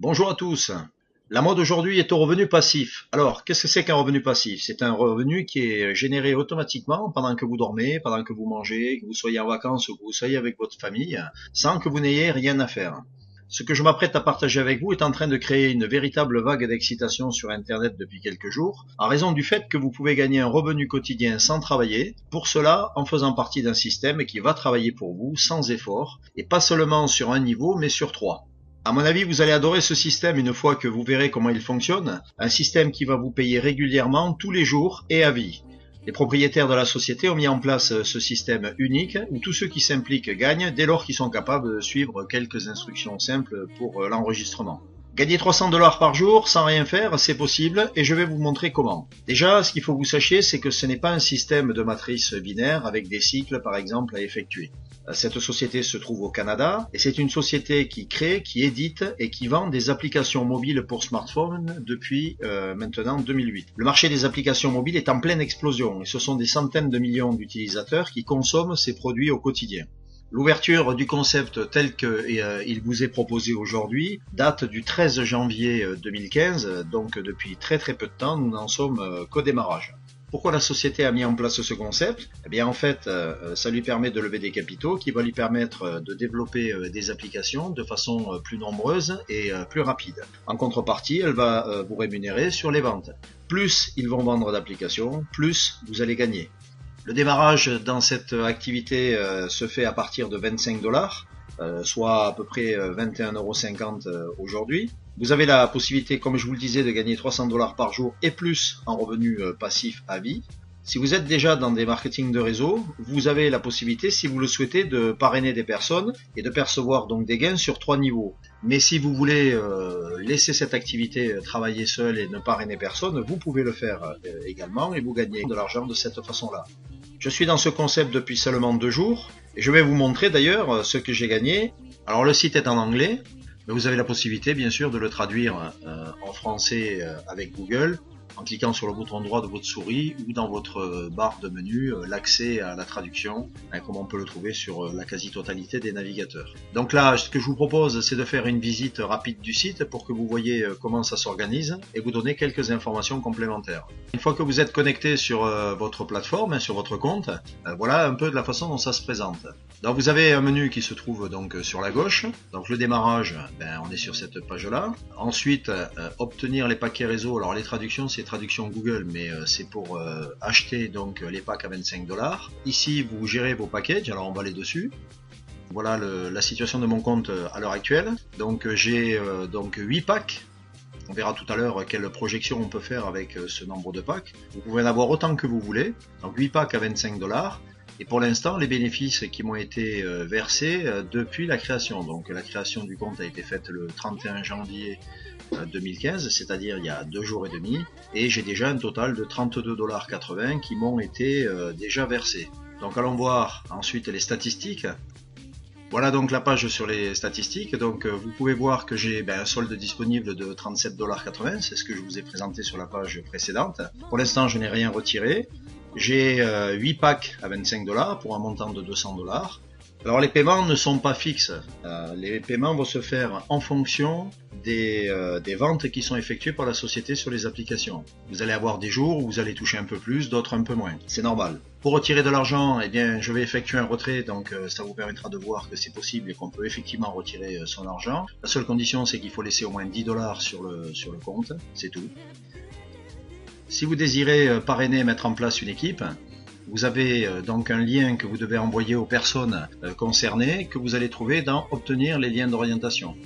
Bonjour à tous. La mode aujourd'hui est au revenu passif. Alors, qu'est-ce que c'est qu'un revenu passif? C'est un revenu qui est généré automatiquement pendant que vous dormez, pendant que vous mangez, que vous soyez en vacances ou que vous soyez avec votre famille, sans que vous n'ayez rien à faire. Ce que je m'apprête à partager avec vous est en train de créer une véritable vague d'excitation sur Internet depuis quelques jours, en raison du fait que vous pouvez gagner un revenu quotidien sans travailler, pour cela en faisant partie d'un système qui va travailler pour vous sans effort, et pas seulement sur un niveau, mais sur trois. À mon avis, vous allez adorer ce système une fois que vous verrez comment il fonctionne. Un système qui va vous payer régulièrement, tous les jours et à vie. Les propriétaires de la société ont mis en place ce système unique où tous ceux qui s'impliquent gagnent dès lors qu'ils sont capables de suivre quelques instructions simples pour l'enregistrement. Gagner 300 $ par jour sans rien faire, c'est possible et je vais vous montrer comment. Déjà, ce qu'il faut que vous sachiez, c'est que ce n'est pas un système de matrice binaire avec des cycles par exemple à effectuer. Cette société se trouve au Canada et c'est une société qui crée, qui édite et qui vend des applications mobiles pour smartphones depuis maintenant 2008. Le marché des applications mobiles est en pleine explosion et ce sont des centaines de millions d'utilisateurs qui consomment ces produits au quotidien. L'ouverture du concept tel qu'il vous est proposé aujourd'hui date du 13 janvier 2015, donc depuis très peu de temps, nous n'en sommes qu'au démarrage. Pourquoi la société a mis en place ce concept? Eh bien en fait, ça lui permet de lever des capitaux qui va lui permettre de développer des applications de façon plus nombreuse et plus rapide. En contrepartie, elle va vous rémunérer sur les ventes. Plus ils vont vendre d'applications, plus vous allez gagner. Le démarrage dans cette activité se fait à partir de 25 $, soit à peu près 21,50 € aujourd'hui. Vous avez la possibilité, comme je vous le disais, de gagner 300 $ par jour et plus en revenu passif à vie. Si vous êtes déjà dans des marketing de réseau, vous avez la possibilité, si vous le souhaitez, de parrainer des personnes et de percevoir donc des gains sur 3 niveaux. Mais si vous voulez laisser cette activité travailler seule et ne parrainer personne, vous pouvez le faire également et vous gagnez de l'argent de cette façon-là. Je suis dans ce concept depuis seulement 2 jours et je vais vous montrer d'ailleurs ce que j'ai gagné. Alors le site est en anglais, mais vous avez la possibilité bien sûr de le traduire en français avec Google, en cliquant sur le bouton droit de votre souris ou dans votre barre de menu l'accès à la traduction, comme on peut le trouver sur la quasi-totalité des navigateurs. Donc là, ce que je vous propose, c'est de faire une visite rapide du site pour que vous voyez comment ça s'organise et vous donner quelques informations complémentaires. Une fois que vous êtes connecté sur votre plateforme, sur votre compte, voilà un peu de la façon dont ça se présente. Donc vous avez un menu qui se trouve donc sur la gauche. Donc le démarrage, on est sur cette page-là. Ensuite, obtenir les paquets réseau. Alors les traductions, c'est traduction Google, mais c'est pour acheter donc les packs à 25 $. Ici, vous gérez vos packages. Alors on va aller dessus. Voilà la situation de mon compte à l'heure actuelle. Donc j'ai donc 8 packs. On verra tout à l'heure quelle projection on peut faire avec ce nombre de packs. Vous pouvez en avoir autant que vous voulez. Donc 8 packs à 25 $. Et pour l'instant, les bénéfices qui m'ont été versés depuis la création. Donc la création du compte a été faite le 31 janvier 2015, c'est-à-dire il y a 2 jours et demi. Et j'ai déjà un total de 32,80 $ qui m'ont été déjà versés. Donc allons voir ensuite les statistiques. Voilà donc la page sur les statistiques. Donc vous pouvez voir que j'ai un solde disponible de 37,80 $. C'est ce que je vous ai présenté sur la page précédente. Pour l'instant, je n'ai rien retiré. J'ai 8 packs à 25 $ pour un montant de 200 $. Alors les paiements ne sont pas fixes. Les paiements vont se faire en fonction des ventes qui sont effectuées par la société sur les applications. Vous allez avoir des jours où vous allez toucher un peu plus, d'autres un peu moins. C'est normal. Pour retirer de l'argent, eh bien, je vais effectuer un retrait, donc ça vous permettra de voir que c'est possible et qu'on peut effectivement retirer son argent. La seule condition, c'est qu'il faut laisser au moins 10 $ sur le compte, c'est tout. Si vous désirez parrainer et mettre en place une équipe, vous avez donc un lien que vous devez envoyer aux personnes concernées que vous allez trouver dans Obtenir les liens d'orientation.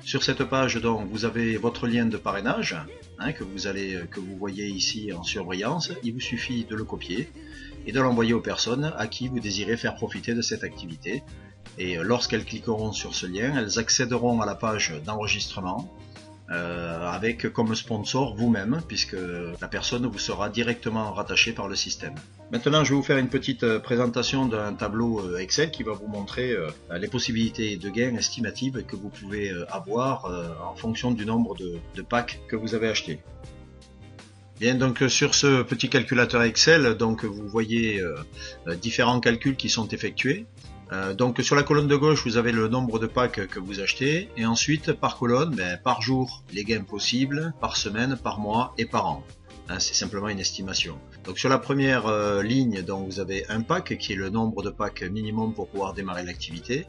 Sur cette page, donc, vous avez votre lien de parrainage que vous voyez ici en surbrillance. Il vous suffit de le copier et de l'envoyer aux personnes à qui vous désirez faire profiter de cette activité. Et lorsqu'elles cliqueront sur ce lien, elles accéderont à la page d'enregistrement avec comme sponsor vous-même, puisque la personne vous sera directement rattachée par le système. Maintenant, je vais vous faire une petite présentation d'un tableau Excel qui va vous montrer les possibilités de gains estimatives que vous pouvez avoir en fonction du nombre de packs que vous avez achetés. Bien, donc sur ce petit calculateur Excel, donc vous voyez différents calculs qui sont effectués. Donc sur la colonne de gauche, vous avez le nombre de packs que vous achetez, et ensuite par colonne, par jour, les gains possibles, par semaine, par mois et par an. Hein, c'est simplement une estimation. Donc sur la première ligne, donc vous avez un pack qui est le nombre de packs minimum pour pouvoir démarrer l'activité,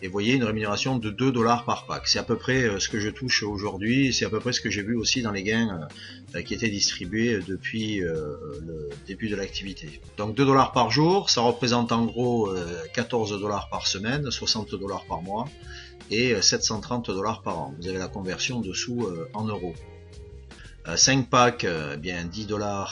et vous voyez une rémunération de 2 $ par pack. C'est à peu près ce que je touche aujourd'hui, c'est à peu près ce que j'ai vu aussi dans les gains qui étaient distribués depuis le début de l'activité. Donc 2 $ par jour, ça représente en gros 14 $ par semaine, 60 $ par mois et 730 $ par an. Vous avez la conversion dessous en euros. 5 packs, bien 10 $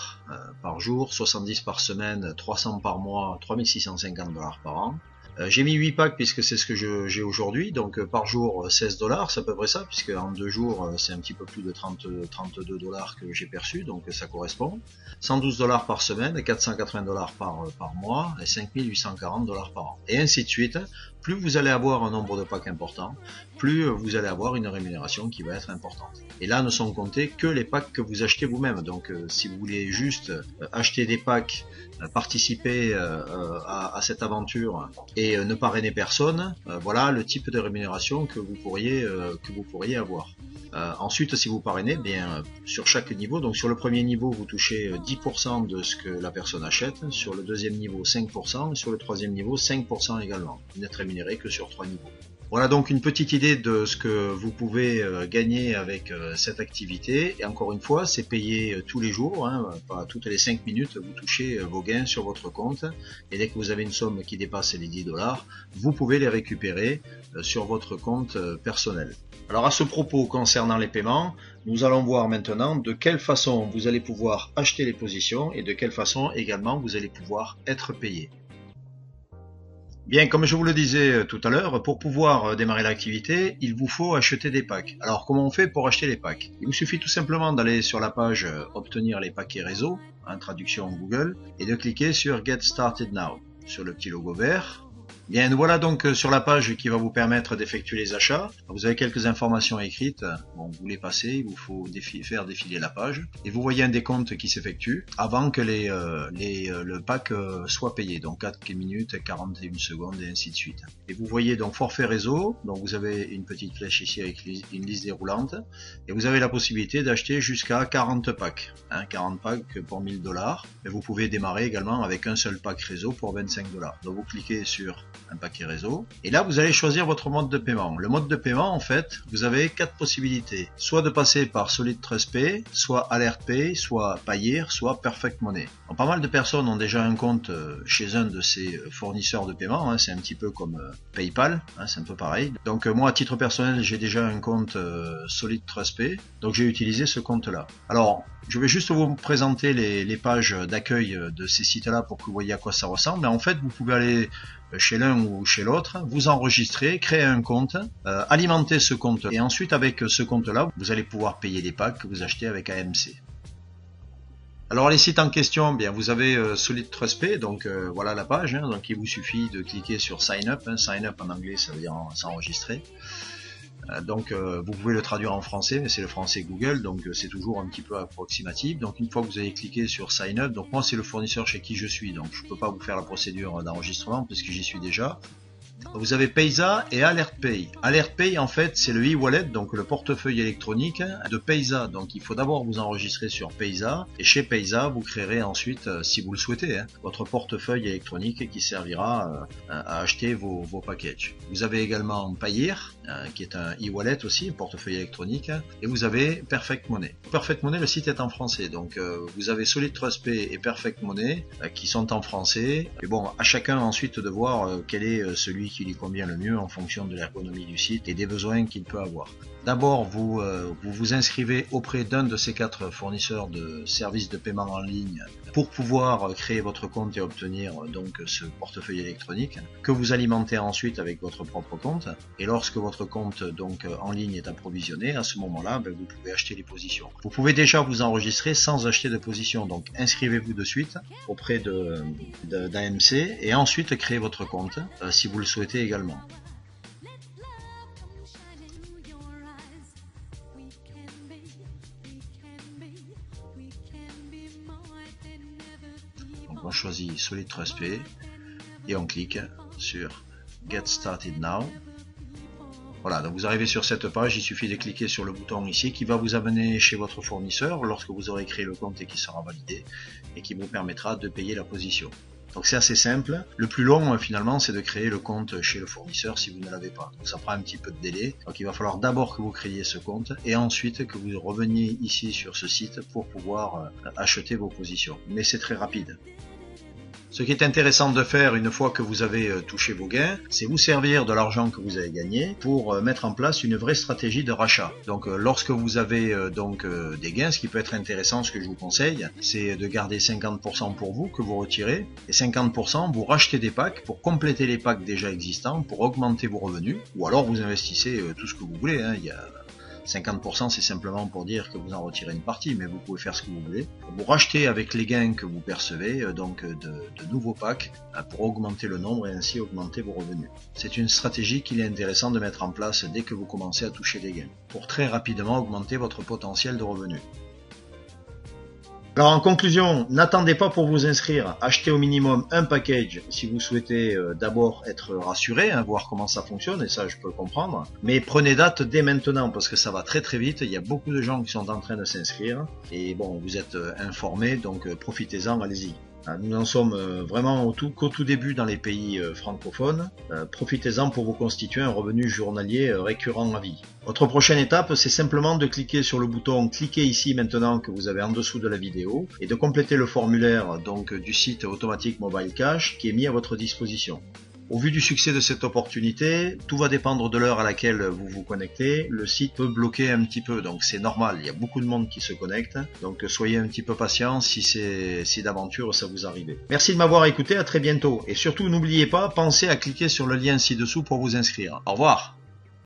par jour, 70 par semaine, 300 par mois, 3650 $ par an. J'ai mis 8 packs puisque c'est ce que j'ai aujourd'hui, donc par jour 16 $, c'est à peu près ça, puisque en 2 jours c'est un petit peu plus de 32 $ que j'ai perçu, donc ça correspond. 112 $ par semaine, 480 $ par mois et 5840 $ par an. Et ainsi de suite. Plus vous allez avoir un nombre de packs important, plus vous allez avoir une rémunération qui va être importante. Et là ne sont comptés que les packs que vous achetez vous-même. Donc si vous voulez juste acheter des packs, participer à cette aventure et ne parrainer personne, voilà le type de rémunération que vous pourriez avoir. Ensuite, si vous parrainez, bien sur chaque niveau, donc sur le premier niveau, vous touchez 10% de ce que la personne achète, sur le deuxième niveau 5%, et sur le troisième niveau 5% également. Vous n'êtes rémunéré que sur 3 niveaux. Voilà donc une petite idée de ce que vous pouvez gagner avec cette activité. Et encore une fois, c'est payé tous les jours, hein, pas toutes les 5 minutes, vous touchez vos gains sur votre compte. Et dès que vous avez une somme qui dépasse les 10 $, vous pouvez les récupérer sur votre compte personnel. Alors à ce propos concernant les paiements, nous allons voir maintenant de quelle façon vous allez pouvoir acheter les positions et de quelle façon également vous allez pouvoir être payé. Bien, comme je vous le disais tout à l'heure, pour pouvoir démarrer l'activité, il vous faut acheter des packs. Alors, comment on fait pour acheter les packs? Il vous suffit tout simplement d'aller sur la page Obtenir les paquets réseau, en traduction Google, et de cliquer sur Get Started Now, sur le petit logo vert. Bien, nous voilà donc sur la page qui va vous permettre d'effectuer les achats. Vous avez quelques informations écrites. Bon, vous les passez, il vous faut faire défiler la page. Et vous voyez un décompte qui s'effectue avant que le pack soit payé. Donc 4 minutes, 41 secondes et ainsi de suite. Et vous voyez donc forfait réseau. Donc vous avez une petite flèche ici avec une liste déroulante. Et vous avez la possibilité d'acheter jusqu'à 40 packs. 40 packs pour 1000 $. Et vous pouvez démarrer également avec un seul pack réseau pour 25 $. Donc vous cliquez sur un paquet réseau, et là vous allez choisir votre mode de paiement. Le mode de paiement, en fait, vous avez 4 possibilités, soit de passer par Solid Trust Pay, soit Alert Pay, soit Payeer, soit Perfect Money. Donc, pas mal de personnes ont déjà un compte chez un de ces fournisseurs de paiement, hein, c'est un petit peu comme PayPal, hein, c'est un peu pareil. Donc moi à titre personnel j'ai déjà un compte Solid Trust Pay, donc j'ai utilisé ce compte là. Alors je vais juste vous présenter les pages d'accueil de ces sites là pour que vous voyez à quoi ça ressemble. Mais en fait vous pouvez aller chez l'un ou chez l'autre, vous enregistrer, créer un compte, alimenter ce compte, et ensuite avec ce compte-là, vous allez pouvoir payer les packs que vous achetez avec AMC. Alors les sites en question, bien vous avez Solid Trust Pay, donc voilà la page, hein, donc il vous suffit de cliquer sur Sign Up, hein, Sign Up en anglais ça veut dire s'enregistrer. Donc vous pouvez le traduire en français, mais c'est le français Google, donc c'est toujours un petit peu approximatif. Donc une fois que vous avez cliqué sur Sign Up, donc moi c'est le fournisseur chez qui je suis, donc je ne peux pas vous faire la procédure d'enregistrement puisque j'y suis déjà. Vous avez Payza et Alert Pay. Alert Pay, en fait, c'est le e-wallet, donc le portefeuille électronique de Payza. Donc il faut d'abord vous enregistrer sur Payza, et chez Payza, vous créerez ensuite, si vous le souhaitez, votre portefeuille électronique qui servira à acheter vos packages. Vous avez également Payeer, qui est un e-wallet aussi, un portefeuille électronique, et vous avez Perfect Money. Perfect Money, le site est en français, donc vous avez Solid Trust Pay et Perfect Money qui sont en français. Et bon, à chacun ensuite de voir quel est celui qui lui convient le mieux en fonction de l'ergonomie du site et des besoins qu'il peut avoir. D'abord, vous vous inscrivez auprès d'un de ces 4 fournisseurs de services de paiement en ligne pour pouvoir créer votre compte et obtenir donc ce portefeuille électronique que vous alimentez ensuite avec votre propre compte. Et lorsque votre compte donc en ligne est approvisionné, à ce moment-là, vous pouvez acheter les positions. Vous pouvez déjà vous enregistrer sans acheter de position, donc inscrivez-vous de suite auprès d'AMC et ensuite créez votre compte si vous le souhaitez également. Donc on choisit Solid Trust Pay et on clique sur Get Started Now. Voilà, donc vous arrivez sur cette page, il suffit de cliquer sur le bouton ici qui va vous amener chez votre fournisseur lorsque vous aurez créé le compte et qui sera validé et qui vous permettra de payer la position. Donc c'est assez simple. Le plus long finalement c'est de créer le compte chez le fournisseur si vous ne l'avez pas. Donc ça prend un petit peu de délai. Donc il va falloir d'abord que vous créiez ce compte et ensuite que vous reveniez ici sur ce site pour pouvoir acheter vos positions. Mais c'est très rapide. Ce qui est intéressant de faire une fois que vous avez touché vos gains, c'est vous servir de l'argent que vous avez gagné pour mettre en place une vraie stratégie de rachat. Donc lorsque vous avez des gains, ce qui peut être intéressant, ce que je vous conseille, c'est de garder 50% pour vous que vous retirez et 50% vous rachetez des packs pour compléter les packs déjà existants, pour augmenter vos revenus, ou alors vous investissez tout ce que vous voulez. Il y a 50% c'est simplement pour dire que vous en retirez une partie, mais vous pouvez faire ce que vous voulez. Vous rachetez avec les gains que vous percevez de nouveaux packs pour augmenter le nombre et ainsi augmenter vos revenus. C'est une stratégie qu'il est intéressant de mettre en place dès que vous commencez à toucher des gains, pour très rapidement augmenter votre potentiel de revenus. Alors en conclusion, n'attendez pas pour vous inscrire, achetez au minimum un package si vous souhaitez d'abord être rassuré, voir comment ça fonctionne, et ça je peux le comprendre. Mais prenez date dès maintenant parce que ça va très très vite, il y a beaucoup de gens qui sont en train de s'inscrire, et bon, vous êtes informés, donc profitez-en, allez-y. Nous en sommes vraiment qu'au tout début dans les pays francophones. Profitez-en pour vous constituer un revenu journalier récurrent à vie. Votre prochaine étape, c'est simplement de cliquer sur le bouton « Cliquez ici maintenant » que vous avez en dessous de la vidéo et de compléter le formulaire du site Automatic Mobile Cash qui est mis à votre disposition. Au vu du succès de cette opportunité, tout va dépendre de l'heure à laquelle vous vous connectez. Le site peut bloquer un petit peu, donc c'est normal, il y a beaucoup de monde qui se connecte. Donc soyez un petit peu patient si d'aventure ça vous arrive. Merci de m'avoir écouté, à très bientôt. Et surtout n'oubliez pas, pensez à cliquer sur le lien ci-dessous pour vous inscrire. Au revoir.